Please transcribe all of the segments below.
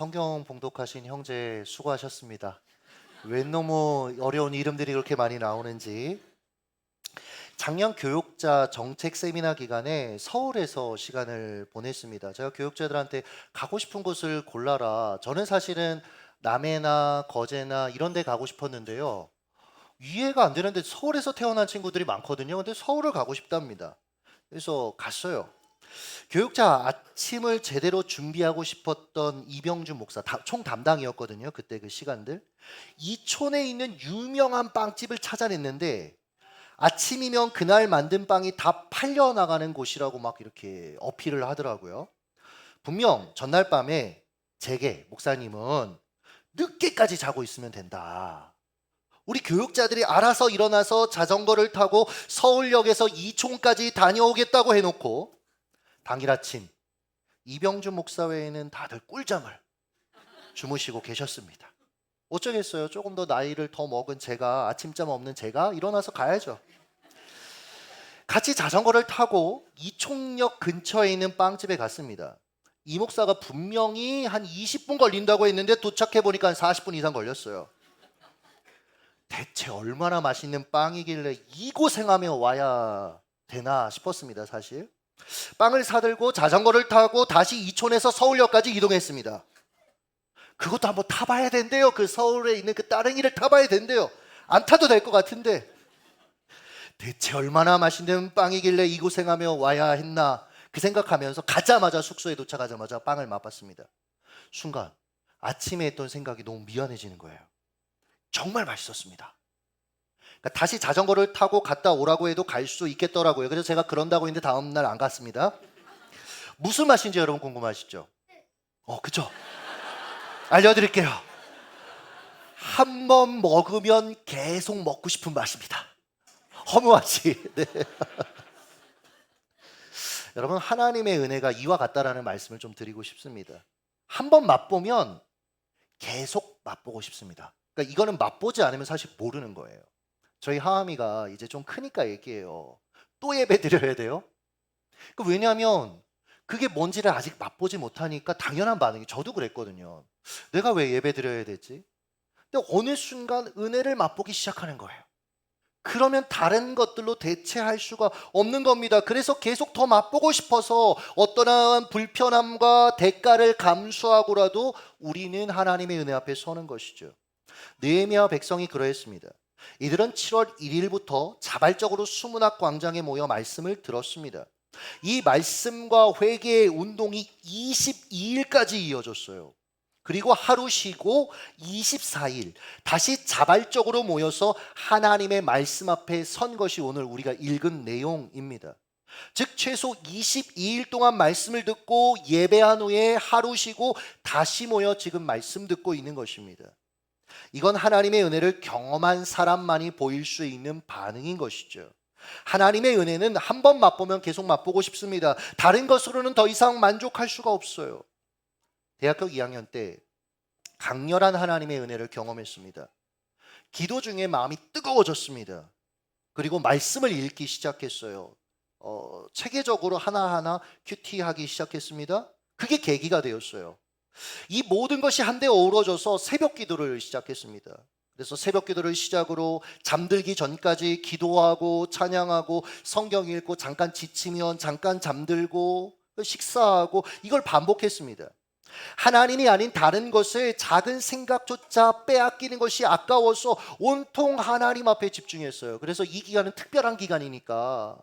성경 봉독하신 형제 수고하셨습니다. 왜 너무 어려운 이름들이 그렇게 많이 나오는지. 작년 교육자 정책 세미나 기간에 서울에서 시간을 보냈습니다. 제가 교육자들한테 가고 싶은 곳을 골라라. 저는 사실은 남해나 거제나 이런 데 가고 싶었는데요. 이해가 안 되는데 서울에서 태어난 친구들이 많거든요. 근데 서울을 가고 싶답니다. 그래서 갔어요. 교육자 아침을 제대로 준비하고 싶었던 이병준 목사 총 담당이었거든요. 그때 그 시간들. 이촌에 있는 유명한 빵집을 찾아냈는데 아침이면 그날 만든 빵이 다 팔려 나가는 곳이라고 막 이렇게 어필을 하더라고요. 분명 전날 밤에 제게 목사님은 늦게까지 자고 있으면 된다. 우리 교육자들이 알아서 일어나서 자전거를 타고 서울역에서 이촌까지 다녀오겠다고 해놓고 당일 아침 이병준 목사 외에는 다들 꿀잠을 주무시고 계셨습니다. 어쩌겠어요. 조금 더 나이를 더 먹은 제가, 아침잠 없는 제가 일어나서 가야죠. 같이 자전거를 타고 이촌역 근처에 있는 빵집에 갔습니다. 이 목사가 분명히 한 20분 걸린다고 했는데 도착해 보니까 한 40분 이상 걸렸어요. 대체 얼마나 맛있는 빵이길래 이고생하며 와야 되나 싶었습니다, 사실. 빵을 사들고 자전거를 타고 다시 이촌에서 서울역까지 이동했습니다. 그것도 한번 타봐야 된대요. 그 서울에 있는 그 따릉이를 타봐야 된대요. 안 타도 될 것 같은데 대체 얼마나 맛있는 빵이길래 이 고생하며 와야 했나 그 생각하면서 가자마자 숙소에 도착하자마자 빵을 맛봤습니다. 순간 아침에 했던 생각이 너무 미안해지는 거예요. 정말 맛있었습니다. 그러니까 다시 자전거를 타고 갔다 오라고 해도 갈 수 있겠더라고요. 그래서 제가 그런다고 했는데 다음날 안 갔습니다. 무슨 맛인지 여러분 궁금하시죠? 그죠? 알려드릴게요. 한 번 먹으면 계속 먹고 싶은 맛입니다. 허무하지? 네. 여러분, 하나님의 은혜가 이와 같다라는 말씀을 좀 드리고 싶습니다. 한 번 맛보면 계속 맛보고 싶습니다. 그러니까 이거는 맛보지 않으면 사실 모르는 거예요. 저희 하함이가 이제 좀 크니까 얘기해요. 또 예배 드려야 돼요? 왜냐하면 그게 뭔지를 아직 맛보지 못하니까 당연한 반응이, 저도 그랬거든요. 내가 왜 예배 드려야 되지? 근데 어느 순간 은혜를 맛보기 시작하는 거예요. 그러면 다른 것들로 대체할 수가 없는 겁니다. 그래서 계속 더 맛보고 싶어서 어떠한 불편함과 대가를 감수하고라도 우리는 하나님의 은혜 앞에 서는 것이죠. 느헤미야 백성이 그러했습니다. 이들은 7월 1일부터 자발적으로 수문학 광장에 모여 말씀을 들었습니다. 이 말씀과 회개의 운동이 22일까지 이어졌어요. 그리고 하루 쉬고 24일 다시 자발적으로 모여서 하나님의 말씀 앞에 선 것이 오늘 우리가 읽은 내용입니다. 즉 최소 22일 동안 말씀을 듣고 예배한 후에 하루 쉬고 다시 모여 지금 말씀 듣고 있는 것입니다. 이건 하나님의 은혜를 경험한 사람만이 보일 수 있는 반응인 것이죠. 하나님의 은혜는 한 번 맛보면 계속 맛보고 싶습니다. 다른 것으로는 더 이상 만족할 수가 없어요. 대학교 2학년 때 강렬한 하나님의 은혜를 경험했습니다. 기도 중에 마음이 뜨거워졌습니다. 그리고 말씀을 읽기 시작했어요. 체계적으로 하나하나 큐티하기 시작했습니다. 그게 계기가 되었어요. 이 모든 것이 한데 어우러져서 새벽 기도를 시작했습니다. 그래서 새벽 기도를 시작으로 잠들기 전까지 기도하고 찬양하고 성경 읽고 잠깐 지치면 잠깐 잠들고 식사하고 이걸 반복했습니다. 하나님이 아닌 다른 것을 작은 생각조차 빼앗기는 것이 아까워서 온통 하나님 앞에 집중했어요. 그래서 이 기간은 특별한 기간이니까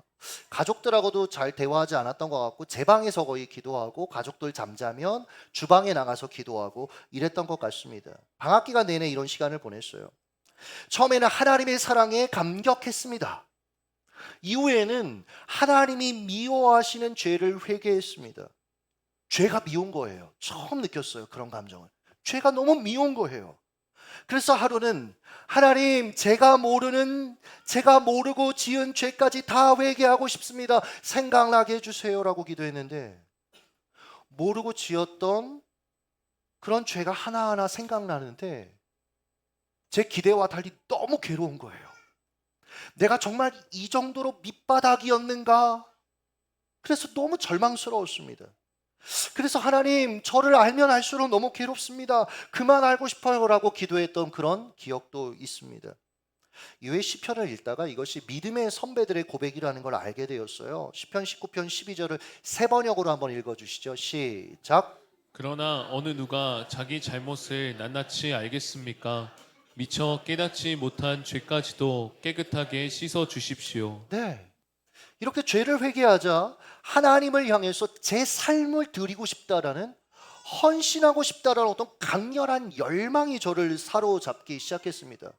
가족들하고도 잘 대화하지 않았던 것 같고 제 방에서 거의 기도하고 가족들 잠자면 주방에 나가서 기도하고 이랬던 것 같습니다. 방학 기간 내내 이런 시간을 보냈어요. 처음에는 하나님의 사랑에 감격했습니다. 이후에는 하나님이 미워하시는 죄를 회개했습니다. 죄가 미운 거예요. 처음 느꼈어요. 그런 감정을. 죄가 너무 미운 거예요. 그래서 하루는 하나님, 제가 모르고 지은 죄까지 다 회개하고 싶습니다. 생각나게 해주세요라고 기도했는데 모르고 지었던 그런 죄가 하나하나 생각나는데 제 기대와 달리 너무 괴로운 거예요. 내가 정말 이 정도로 밑바닥이었는가? 그래서 너무 절망스러웠습니다. 그래서 하나님, 저를 알면 알수록 너무 괴롭습니다. 그만 알고 싶어요라고 기도했던 그런 기억도 있습니다. 이후에 시편을 읽다가 이것이 믿음의 선배들의 고백이라는 걸 알게 되었어요. 시편 19편 12절을 세 번역으로 한번 읽어주시죠. 시작. 그러나 어느 누가 자기 잘못을 낱낱이 알겠습니까? 미처 깨닫지 못한 죄까지도 깨끗하게 씻어 주십시오. 네, 이렇게 죄를 회개하자 하나님을 향해서 제 삶을 드리고 싶다라는, 헌신하고 싶다라는 어떤 강렬한 열망이 저를 사로잡기 시작했습니다.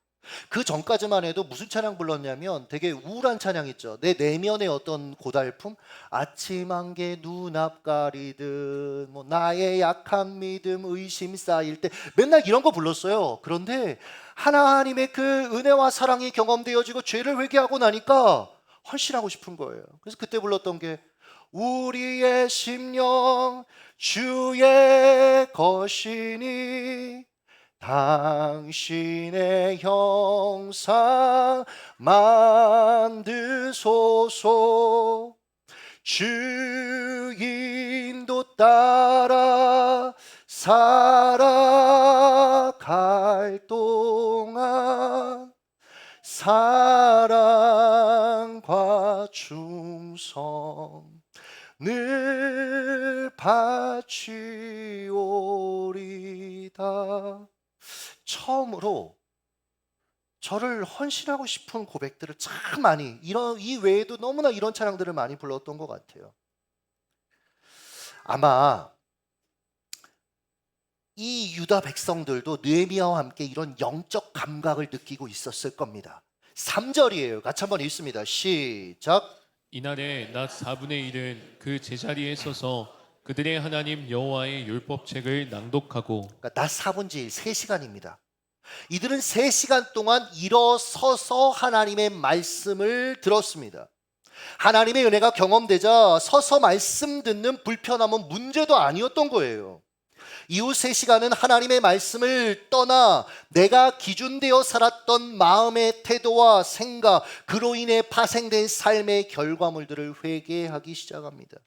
그 전까지만 해도 무슨 찬양 불렀냐면 되게 우울한 찬양 있죠. 내 내면의 어떤 고달픔, 아침 안개 눈앞 가리듯, 뭐 나의 약한 믿음 의심 쌓일 때, 맨날 이런 거 불렀어요. 그런데 하나님의 그 은혜와 사랑이 경험되어지고 죄를 회개하고 나니까 헌신하고 싶은 거예요. 그래서 그때 불렀던 게 우리의 심령 주의 것이니 당신의 형상 만드소서. 주 인도 따라 살아갈 동안 사랑과 충성 늘 바치오리다. 처음으로 저를 헌신하고 싶은 고백들을 참 많이, 이 외에도 너무나 이런 찬양들을 많이 불렀던 것 같아요. 아마 이 유다 백성들도 느헤미야와 함께 이런 영적 감각을 느끼고 있었을 겁니다. 3절이에요. 같이 한번 읽습니다. 시작. 이날에 낮 4분의 1은 그 제자리에 서서 그들의 하나님 여호와의 율법책을 낭독하고, 그러니까 낮 4분의 1, 3시간입니다. 이들은 3시간 동안 일어서서 하나님의 말씀을 들었습니다. 하나님의 은혜가 경험되자 서서 말씀 듣는 불편함은 문제도 아니었던 거예요. 이후 3시간은 하나님의 말씀을 떠나 내가 기준되어 살았던 마음의 태도와 생각, 그로 인해 파생된 삶의 결과물들을 회개하기 시작합니다.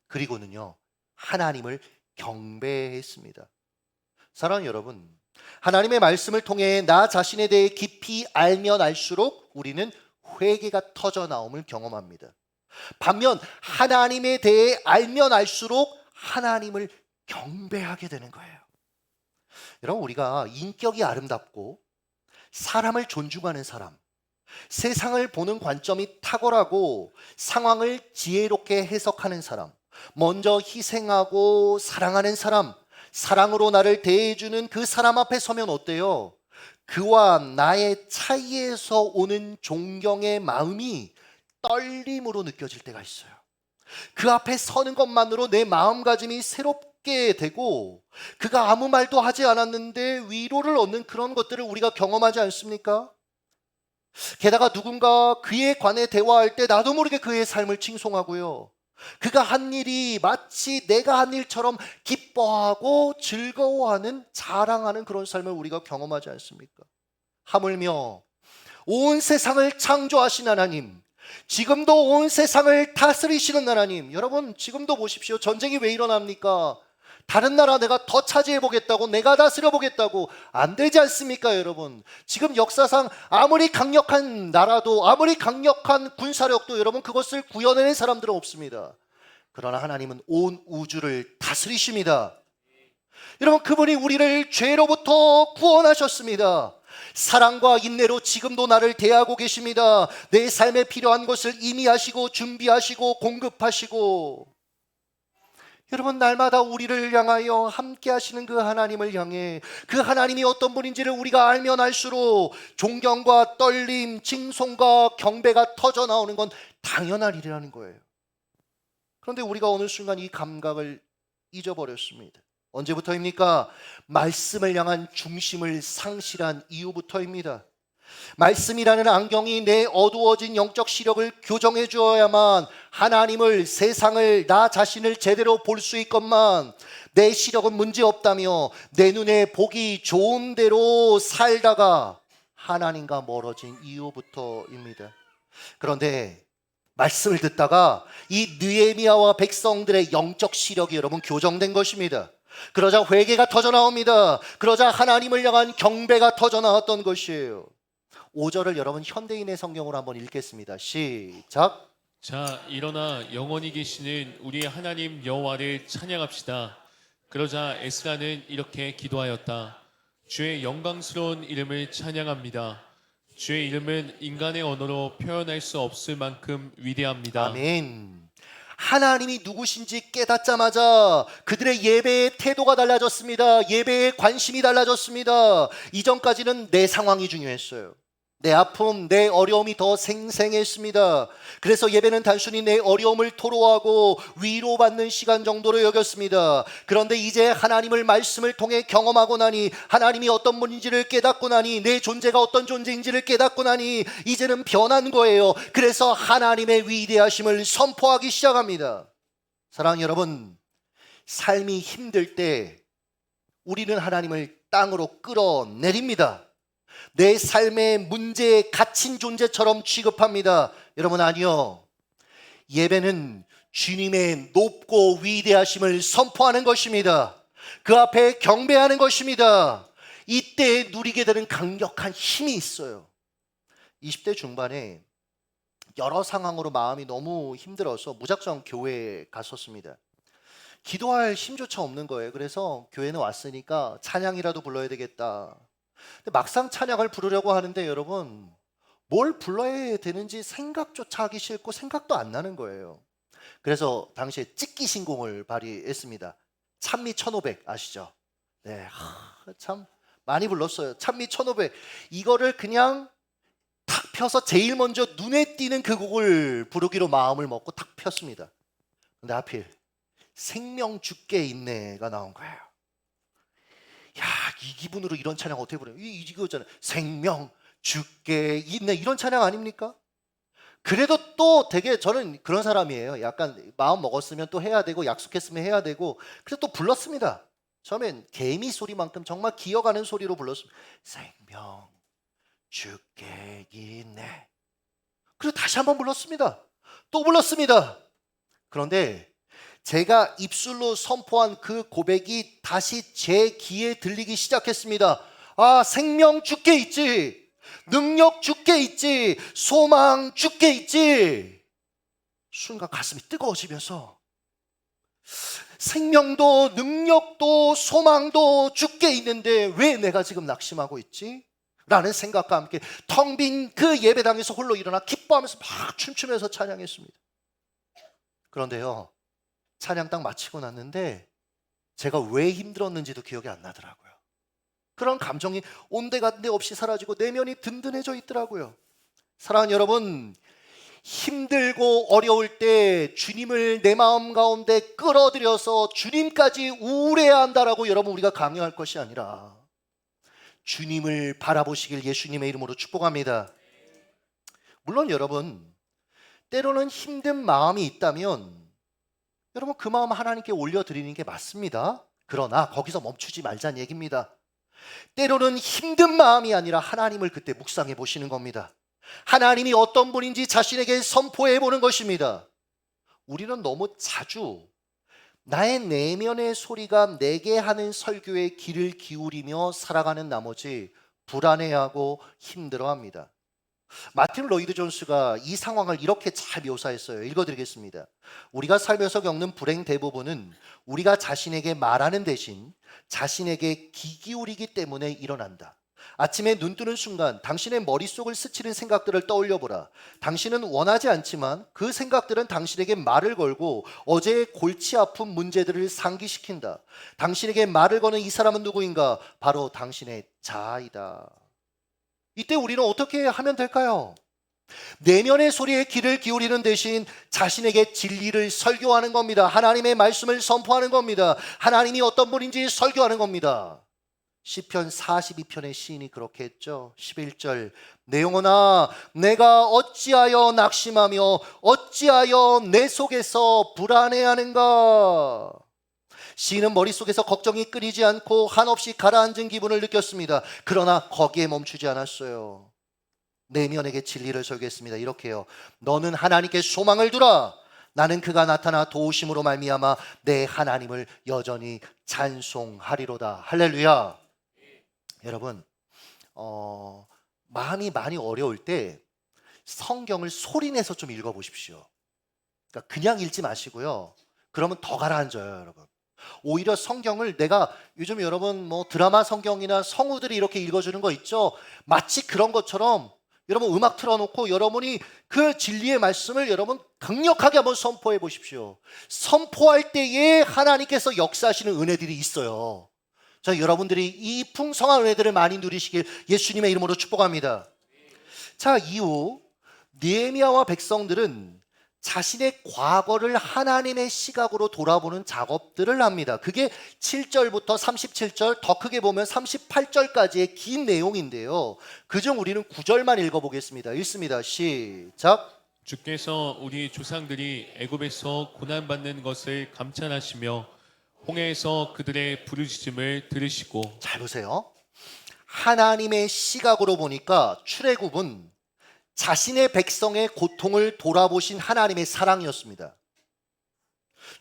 그리고는요, 하나님을 경배했습니다. 사랑하는 여러분, 하나님의 말씀을 통해 나 자신에 대해 깊이 알면 알수록 우리는 회개가 터져 나옴을 경험합니다. 반면 하나님에 대해 알면 알수록 하나님을 경배하게 되는 거예요. 여러분, 우리가 인격이 아름답고 사람을 존중하는 사람, 세상을 보는 관점이 탁월하고 상황을 지혜롭게 해석하는 사람, 먼저 희생하고 사랑하는 사람, 사랑으로 나를 대해주는 그 사람 앞에 서면 어때요? 그와 나의 차이에서 오는 존경의 마음이 떨림으로 느껴질 때가 있어요. 그 앞에 서는 것만으로 내 마음가짐이 새롭게 되고, 그가 아무 말도 하지 않았는데 위로를 얻는 그런 것들을 우리가 경험하지 않습니까? 게다가 누군가 그에 관해 대화할 때 나도 모르게 그의 삶을 칭송하고요, 그가 한 일이 마치 내가 한 일처럼 기뻐하고 즐거워하는, 자랑하는 그런 삶을 우리가 경험하지 않습니까? 하물며 온 세상을 창조하신 하나님, 지금도 온 세상을 다스리시는 하나님, 여러분 지금도 보십시오. 전쟁이 왜 일어납니까? 다른 나라 내가 더 차지해 보겠다고, 내가 다스려 보겠다고, 안 되지 않습니까? 여러분, 지금 역사상 아무리 강력한 나라도, 아무리 강력한 군사력도 여러분 그것을 구현해낸 사람들은 없습니다. 그러나 하나님은 온 우주를 다스리십니다. 여러분, 그분이 우리를 죄로부터 구원하셨습니다. 사랑과 인내로 지금도 나를 대하고 계십니다. 내 삶에 필요한 것을 임의하시고 준비하시고 공급하시고, 여러분 날마다 우리를 향하여 함께 하시는 그 하나님을 향해, 그 하나님이 어떤 분인지를 우리가 알면 알수록 존경과 떨림, 칭송과 경배가 터져 나오는 건 당연한 일이라는 거예요. 그런데 우리가 어느 순간 이 감각을 잊어버렸습니다. 언제부터입니까? 말씀을 향한 중심을 상실한 이후부터입니다. 말씀이라는 안경이 내 어두워진 영적 시력을 교정해 주어야만 하나님을, 세상을, 나 자신을 제대로 볼 수 있건만, 내 시력은 문제없다며 내 눈에 보기 좋은 대로 살다가 하나님과 멀어진 이후부터입니다. 그런데 말씀을 듣다가 이 느헤미야와 백성들의 영적 시력이 여러분 교정된 것입니다. 그러자 회개가 터져 나옵니다. 그러자 하나님을 향한 경배가 터져 나왔던 것이에요. 5절을 여러분 현대인의 성경으로 한번 읽겠습니다. 시작. 자, 일어나 영원히 계시는 우리 하나님 여호와를 찬양합시다. 그러자 에스라는 이렇게 기도하였다. 주의 영광스러운 이름을 찬양합니다. 주의 이름은 인간의 언어로 표현할 수 없을 만큼 위대합니다. 아멘. 하나님이 누구신지 깨닫자마자 그들의 예배의 태도가 달라졌습니다. 예배의 관심이 달라졌습니다. 이전까지는 내 상황이 중요했어요. 내 아픔, 내 어려움이 더 생생했습니다. 그래서 예배는 단순히 내 어려움을 토로하고 위로받는 시간 정도로 여겼습니다. 그런데 이제 하나님을 말씀을 통해 경험하고 나니, 하나님이 어떤 분인지를 깨닫고 나니, 내 존재가 어떤 존재인지를 깨닫고 나니 이제는 변한 거예요. 그래서 하나님의 위대하심을 선포하기 시작합니다. 사랑하는 여러분, 삶이 힘들 때 우리는 하나님을 땅으로 끌어내립니다. 내 삶의 문제에 갇힌 존재처럼 취급합니다. 여러분, 아니요. 예배는 주님의 높고 위대하심을 선포하는 것입니다. 그 앞에 경배하는 것입니다. 이때 누리게 되는 강력한 힘이 있어요. 20대 중반에 여러 상황으로 마음이 너무 힘들어서 무작정 교회에 갔었습니다. 기도할 힘조차 없는 거예요. 그래서 교회는 왔으니까 찬양이라도 불러야 되겠다. 근데 막상 찬양을 부르려고 하는데 여러분, 뭘 불러야 되는지 생각조차 하기 싫고 생각도 안 나는 거예요. 그래서 당시에 찍기 신공을 발휘했습니다. 찬미 1500 아시죠? 네, 참 많이 불렀어요. 찬미 1500. 이거를 그냥 탁 펴서 제일 먼저 눈에 띄는 그 곡을 부르기로 마음을 먹고 탁 폈습니다. 근데 하필 생명 죽게 있네가 나온 거예요. 야, 이 기분으로 이런 찬양 어떻게 부려요? 이거잖아요. 생명 죽게 있네, 이런 찬양 아닙니까? 그래도 또 되게 저는 그런 사람이에요. 약간 마음 먹었으면 또 해야 되고 약속했으면 해야 되고, 그래서 또 불렀습니다. 처음엔 개미 소리만큼 정말 기어가는 소리로 불렀습니다. 생명 죽게 있네. 그리고 다시 한번 불렀습니다. 또 불렀습니다. 그런데 제가 입술로 선포한 그 고백이 다시 제 귀에 들리기 시작했습니다. 아, 생명 죽게 있지, 능력 죽게 있지, 소망 죽게 있지. 순간 가슴이 뜨거워지면서 생명도 능력도 소망도 죽게 있는데 왜 내가 지금 낙심하고 있지? 라는 생각과 함께 텅 빈 그 예배당에서 홀로 일어나 기뻐하면서 막 춤추면서 찬양했습니다. 그런데요, 찬양 딱 마치고 났는데 제가 왜 힘들었는지도 기억이 안 나더라고요. 그런 감정이 온데간데 없이 사라지고 내면이 든든해져 있더라고요. 사랑하는 여러분, 힘들고 어려울 때 주님을 내 마음 가운데 끌어들여서 주님까지 우울해야 한다라고 여러분 우리가 강요할 것이 아니라 주님을 바라보시길 예수님의 이름으로 축복합니다. 물론 여러분, 때로는 힘든 마음이 있다면 여러분 그 마음 하나님께 올려드리는 게 맞습니다. 그러나 거기서 멈추지 말자는 얘기입니다. 때로는 힘든 마음이 아니라 하나님을 그때 묵상해 보시는 겁니다. 하나님이 어떤 분인지 자신에게 선포해 보는 것입니다. 우리는 너무 자주 나의 내면의 소리가 내게 하는 설교에 귀를 기울이며 살아가는 나머지 불안해하고 힘들어합니다. 마틴 로이드 존스가 이 상황을 이렇게 잘 묘사했어요. 읽어드리겠습니다. 우리가 살면서 겪는 불행 대부분은 우리가 자신에게 말하는 대신 자신에게 귀 기울이기 때문에 일어난다. 아침에 눈 뜨는 순간 당신의 머릿속을 스치는 생각들을 떠올려 보라. 당신은 원하지 않지만 그 생각들은 당신에게 말을 걸고 어제의 골치 아픈 문제들을 상기시킨다. 당신에게 말을 거는 이 사람은 누구인가? 바로 당신의 자아이다. 이때 우리는 어떻게 하면 될까요? 내면의 소리에 귀를 기울이는 대신 자신에게 진리를 설교하는 겁니다. 하나님의 말씀을 선포하는 겁니다. 하나님이 어떤 분인지 설교하는 겁니다. 시편 42편의 시인이 그렇게 했죠. 11절, 내 영혼아 내가 어찌하여 낙심하며 어찌하여 내 속에서 불안해하는가. 시인은 머릿속에서 걱정이 끊이지 않고 한없이 가라앉은 기분을 느꼈습니다. 그러나 거기에 멈추지 않았어요. 내면에게 진리를 설교했습니다. 이렇게요. 너는 하나님께 소망을 두라. 나는 그가 나타나 도우심으로 말미암아 내 하나님을 여전히 찬송하리로다. 할렐루야. 여러분, 마음이 많이 어려울 때 성경을 소리내서 좀 읽어보십시오. 그러니까 그냥 읽지 마시고요. 그러면 더 가라앉아요, 여러분. 오히려 성경을 내가 요즘 여러분 뭐 드라마 성경이나 성우들이 이렇게 읽어주는 거 있죠? 마치 그런 것처럼 여러분 음악 틀어놓고 여러분이 그 진리의 말씀을 여러분 강력하게 한번 선포해 보십시오. 선포할 때에 하나님께서 역사하시는 은혜들이 있어요. 자, 여러분들이 이 풍성한 은혜들을 많이 누리시길 예수님의 이름으로 축복합니다. 자, 이후 느헤미야와 백성들은 자신의 과거를 하나님의 시각으로 돌아보는 작업들을 합니다. 그게 7절부터 37절, 더 크게 보면 38절까지의 긴 내용인데요. 그중 우리는 9절만 읽어보겠습니다. 읽습니다. 시작. 주께서 우리 조상들이 애굽에서 고난받는 것을 감찰하시며 홍해에서 그들의 부르짖음을 들으시고. 잘 보세요. 하나님의 시각으로 보니까 출애굽은 자신의 백성의 고통을 돌아보신 하나님의 사랑이었습니다.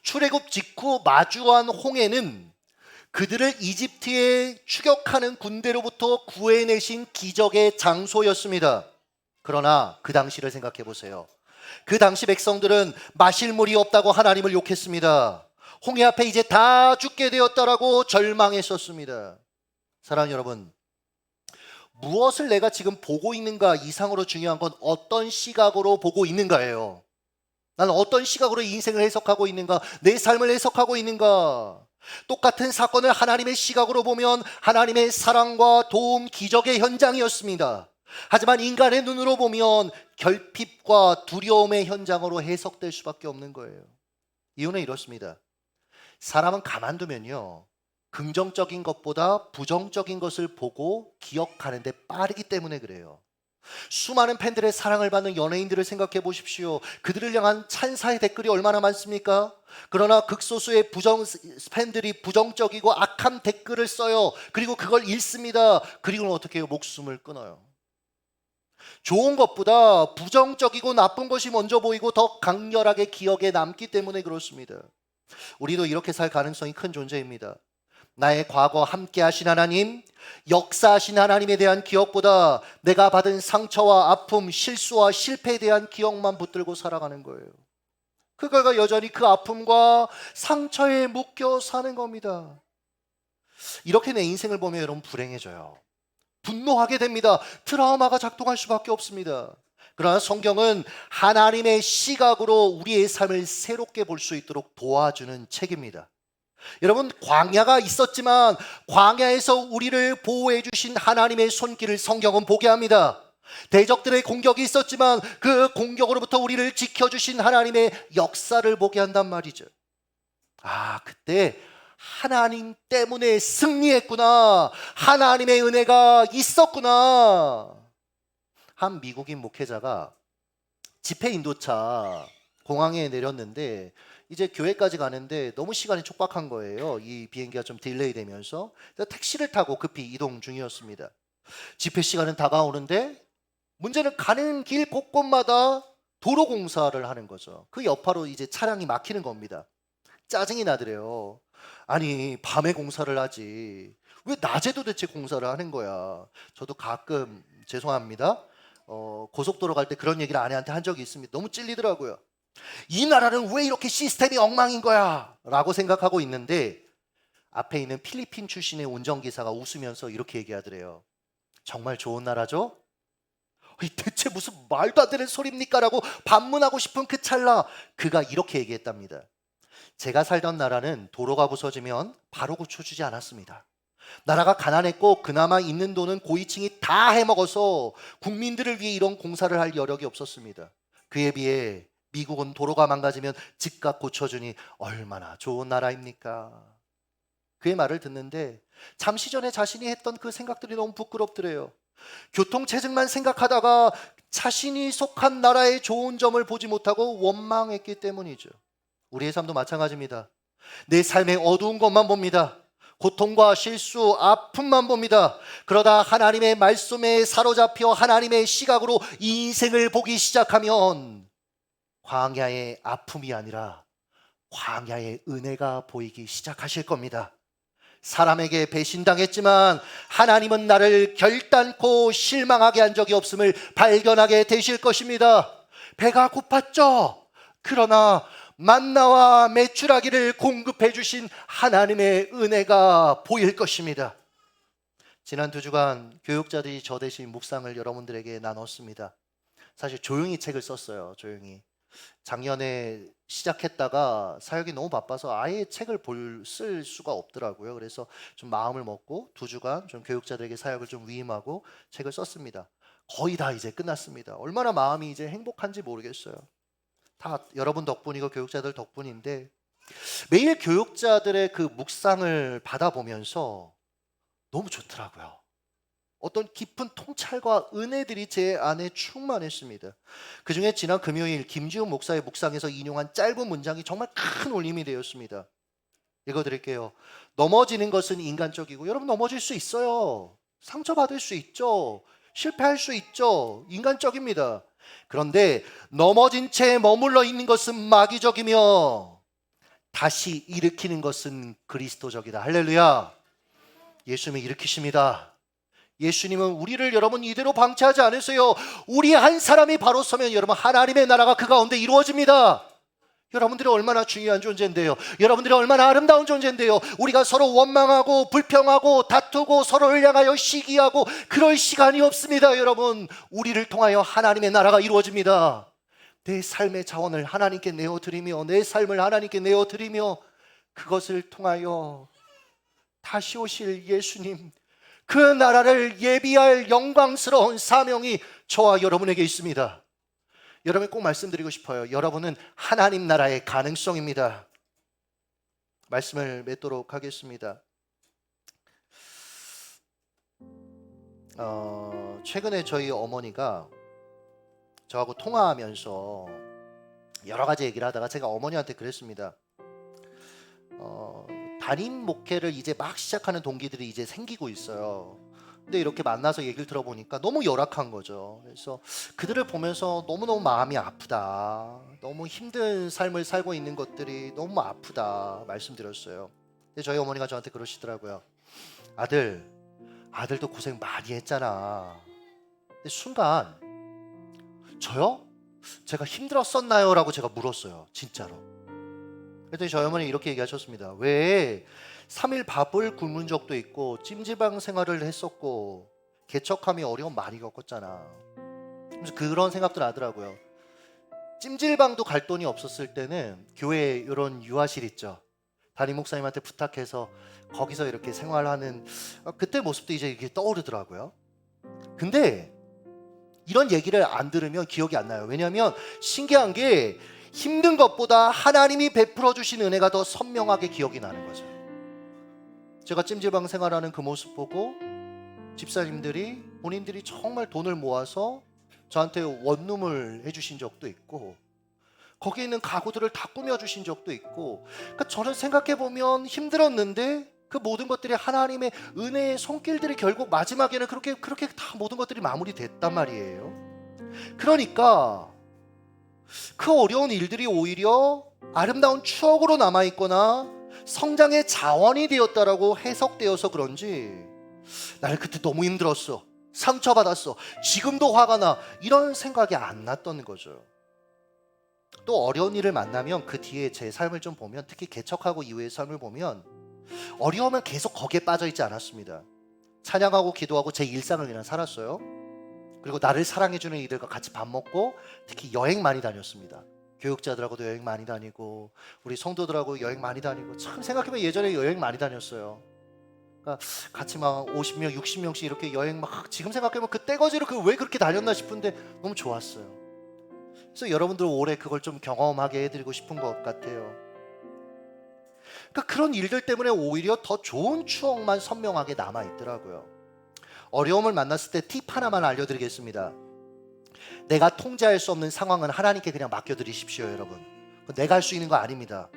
출애굽 직후 마주한 홍해는 그들을 이집트에 추격하는 군대로부터 구해내신 기적의 장소였습니다. 그러나 그 당시를 생각해 보세요. 그 당시 백성들은 마실 물이 없다고 하나님을 욕했습니다. 홍해 앞에 이제 다 죽게 되었다라고 절망했었습니다. 사랑하는 여러분, 무엇을 내가 지금 보고 있는가 이상으로 중요한 건 어떤 시각으로 보고 있는가예요. 나는 어떤 시각으로 이 인생을 해석하고 있는가, 내 삶을 해석하고 있는가. 똑같은 사건을 하나님의 시각으로 보면 하나님의 사랑과 도움, 기적의 현장이었습니다. 하지만 인간의 눈으로 보면 결핍과 두려움의 현장으로 해석될 수밖에 없는 거예요. 이유는 이렇습니다. 사람은 가만두면요, 긍정적인 것보다 부정적인 것을 보고 기억하는데 빠르기 때문에 그래요. 수많은 팬들의 사랑을 받는 연예인들을 생각해 보십시오. 그들을 향한 찬사의 댓글이 얼마나 많습니까? 그러나 극소수의 팬들이 부정적이고 악한 댓글을 써요. 그리고 그걸 읽습니다. 그리고는 어떻게 해요? 목숨을 끊어요. 좋은 것보다 부정적이고 나쁜 것이 먼저 보이고 더 강렬하게 기억에 남기 때문에 그렇습니다. 우리도 이렇게 살 가능성이 큰 존재입니다. 나의 과거 함께 하신 하나님, 역사하신 하나님에 대한 기억보다 내가 받은 상처와 아픔, 실수와 실패에 대한 기억만 붙들고 살아가는 거예요. 그 결과 여전히 그 아픔과 상처에 묶여 사는 겁니다. 이렇게 내 인생을 보면 여러분 불행해져요. 분노하게 됩니다. 트라우마가 작동할 수밖에 없습니다. 그러나 성경은 하나님의 시각으로 우리의 삶을 새롭게 볼 수 있도록 도와주는 책입니다. 여러분, 광야가 있었지만 광야에서 우리를 보호해 주신 하나님의 손길을 성경은 보게 합니다. 대적들의 공격이 있었지만 그 공격으로부터 우리를 지켜주신 하나님의 역사를 보게 한단 말이죠. 아, 그때 하나님 때문에 승리했구나, 하나님의 은혜가 있었구나. 한 미국인 목회자가 집회 인도차 공항에 내렸는데 이제 교회까지 가는데 너무 시간이 촉박한 거예요. 이 비행기가 좀 딜레이 되면서 택시를 타고 급히 이동 중이었습니다. 집회 시간은 다가오는데 문제는 가는 길 곳곳마다 도로 공사를 하는 거죠. 그 여파로 이제 차량이 막히는 겁니다. 짜증이 나더래요. 아니, 밤에 공사를 하지 왜 낮에도 대체 공사를 하는 거야. 저도 가끔 죄송합니다, 고속도로 갈 때 그런 얘기를 아내한테 한 적이 있습니다. 너무 찔리더라고요. 이 나라는 왜 이렇게 시스템이 엉망인 거야 라고 생각하고 있는데 앞에 있는 필리핀 출신의 운전기사가 웃으면서 이렇게 얘기하더래요. 정말 좋은 나라죠? 대체 무슨 말도 안 되는 소리입니까? 라고 반문하고 싶은 그 찰나 그가 이렇게 얘기했답니다. 제가 살던 나라는 도로가 부서지면 바로 고쳐주지 않았습니다. 나라가 가난했고 그나마 있는 돈은 고위층이 다 해먹어서 국민들을 위해 이런 공사를 할 여력이 없었습니다. 그에 비해 미국은 도로가 망가지면 즉각 고쳐주니 얼마나 좋은 나라입니까? 그의 말을 듣는데 잠시 전에 자신이 했던 그 생각들이 너무 부끄럽더래요. 교통체증만 생각하다가 자신이 속한 나라의 좋은 점을 보지 못하고 원망했기 때문이죠. 우리의 삶도 마찬가지입니다. 내 삶의 어두운 것만 봅니다. 고통과 실수, 아픔만 봅니다. 그러다 하나님의 말씀에 사로잡혀 하나님의 시각으로 이 인생을 보기 시작하면 광야의 아픔이 아니라 광야의 은혜가 보이기 시작하실 겁니다. 사람에게 배신당했지만 하나님은 나를 결단코 실망하게 한 적이 없음을 발견하게 되실 것입니다. 배가 고팠죠? 그러나 만나와 메추라기를 공급해 주신 하나님의 은혜가 보일 것입니다. 지난 2주간 교육자들이 저 대신 묵상을 여러분들에게 나눴습니다. 사실 조용히 책을 썼어요. 조용히. 작년에 시작했다가 사역이 너무 바빠서 아예 책을 쓸 수가 없더라고요. 그래서 좀 마음을 먹고 2주간 좀 교육자들에게 사역을 좀 위임하고 책을 썼습니다. 거의 다 이제 끝났습니다. 얼마나 마음이 이제 행복한지 모르겠어요. 다 여러분 덕분이고 교육자들 덕분인데, 매일 교육자들의 그 묵상을 받아보면서 너무 좋더라고요. 어떤 깊은 통찰과 은혜들이 제 안에 충만했습니다. 그 중에 지난 금요일 김지훈 목사의 묵상에서 인용한 짧은 문장이 정말 큰 울림이 되었습니다. 읽어드릴게요. 넘어지는 것은 인간적이고, 여러분 넘어질 수 있어요. 상처받을 수 있죠. 실패할 수 있죠. 인간적입니다. 그런데 넘어진 채 머물러 있는 것은 마귀적이며 다시 일으키는 것은 그리스도적이다. 할렐루야. 예수님이 일으키십니다. 예수님은 우리를 여러분 이대로 방치하지 않으세요. 우리 한 사람이 바로 서면 여러분 하나님의 나라가 그 가운데 이루어집니다. 여러분들이 얼마나 중요한 존재인데요. 여러분들이 얼마나 아름다운 존재인데요. 우리가 서로 원망하고 불평하고 다투고 서로를 향하여 시기하고 그럴 시간이 없습니다. 여러분, 우리를 통하여 하나님의 나라가 이루어집니다. 내 삶의 자원을 하나님께 내어드리며 내 삶을 하나님께 내어드리며 그것을 통하여 다시 오실 예수님, 그 나라를 예비할 영광스러운 사명이 저와 여러분에게 있습니다. 여러분 꼭 말씀드리고 싶어요. 여러분은 하나님 나라의 가능성입니다. 말씀을 맺도록 하겠습니다. 최근에 저희 어머니가 저하고 통화하면서 여러 가지 얘기를 하다가 제가 어머니한테 그랬습니다. 담임 목회를 이제 막 시작하는 동기들이 이제 생기고 있어요. 근데 이렇게 만나서 얘기를 들어보니까 너무 열악한 거죠. 그래서 그들을 보면서 너무너무 마음이 아프다. 너무 힘든 삶을 살고 있는 것들이 너무 아프다 말씀드렸어요. 근데 저희 어머니가 저한테 그러시더라고요. 아들도 고생 많이 했잖아. 근데 순간 저요? 제가 힘들었었나요? 라고 제가 물었어요. 진짜로. 그랬더니 저희 어머니 이렇게 얘기하셨습니다. 왜 3일 밥을 굶은 적도 있고 찜질방 생활을 했었고 개척함이 어려움 많이 겪었잖아. 그래서 그런 생각도 나더라고요. 찜질방도 갈 돈이 없었을 때는 교회에 이런 유아실 있죠. 담임 목사님한테 부탁해서 거기서 이렇게 생활하는 그때 모습도 이제 이렇게 떠오르더라고요. 근데 이런 얘기를 안 들으면 기억이 안 나요. 왜냐하면 신기한 게 힘든 것보다 하나님이 베풀어 주신 은혜가 더 선명하게 기억이 나는 거죠. 제가 찜질방 생활하는 그 모습 보고 집사님들이 본인들이 정말 돈을 모아서 저한테 원룸을 해주신 적도 있고 거기에 있는 가구들을 다 꾸며주신 적도 있고, 그러니까 저는 생각해보면 힘들었는데 그 모든 것들이 하나님의 은혜의 손길들이 결국 마지막에는 그렇게 다 모든 것들이 마무리됐단 말이에요. 그러니까 그 어려운 일들이 오히려 아름다운 추억으로 남아있거나 성장의 자원이 되었다라고 해석되어서 그런지 나는 그때 너무 힘들었어, 상처받았어, 지금도 화가 나, 이런 생각이 안 났던 거죠. 또 어려운 일을 만나면 그 뒤에 제 삶을 좀 보면, 특히 개척하고 이후의 삶을 보면 어려우면 계속 거기에 빠져있지 않았습니다. 찬양하고 기도하고 제 일상을 그냥 살았어요. 그리고 나를 사랑해주는 이들과 같이 밥 먹고 특히 여행 많이 다녔습니다. 교육자들하고도 여행 많이 다니고 우리 성도들하고 여행 많이 다니고, 참 생각해보면 예전에 여행 많이 다녔어요. 그러니까 같이 막 50명 60명씩 이렇게 여행 막, 지금 생각해보면 그 떼거지로 왜 그렇게 다녔나 싶은데 너무 좋았어요. 그래서 여러분들 올해 그걸 좀 경험하게 해드리고 싶은 것 같아요. 그러니까 그런 일들 때문에 오히려 더 좋은 추억만 선명하게 남아있더라고요. 어려움을 만났을 때 팁 하나만 알려드리겠습니다. 내가 통제할 수 없는 상황은 하나님께 그냥 맡겨드리십시오. 여러분, 내가 할 수 있는 거 아닙니다.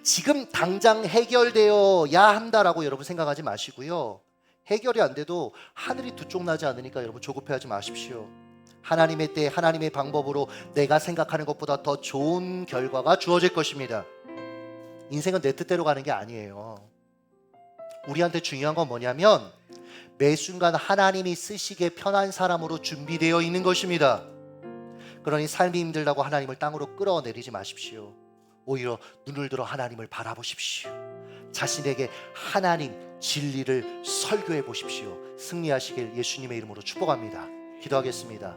지금 당장 해결되어야 한다라고 여러분 생각하지 마시고요. 해결이 안 돼도 하늘이 두 쪽 나지 않으니까 여러분 조급해하지 마십시오. 하나님의 때 하나님의 방법으로 내가 생각하는 것보다 더 좋은 결과가 주어질 것입니다. 인생은 내 뜻대로 가는 게 아니에요. 우리한테 중요한 건 뭐냐면 매 순간 하나님이 쓰시기에 편한 사람으로 준비되어 있는 것입니다. 그러니 삶이 힘들다고 하나님을 땅으로 끌어내리지 마십시오. 오히려 눈을 들어 하나님을 바라보십시오. 자신에게 하나님 진리를 설교해 보십시오. 승리하시길 예수님의 이름으로 축복합니다. 기도하겠습니다.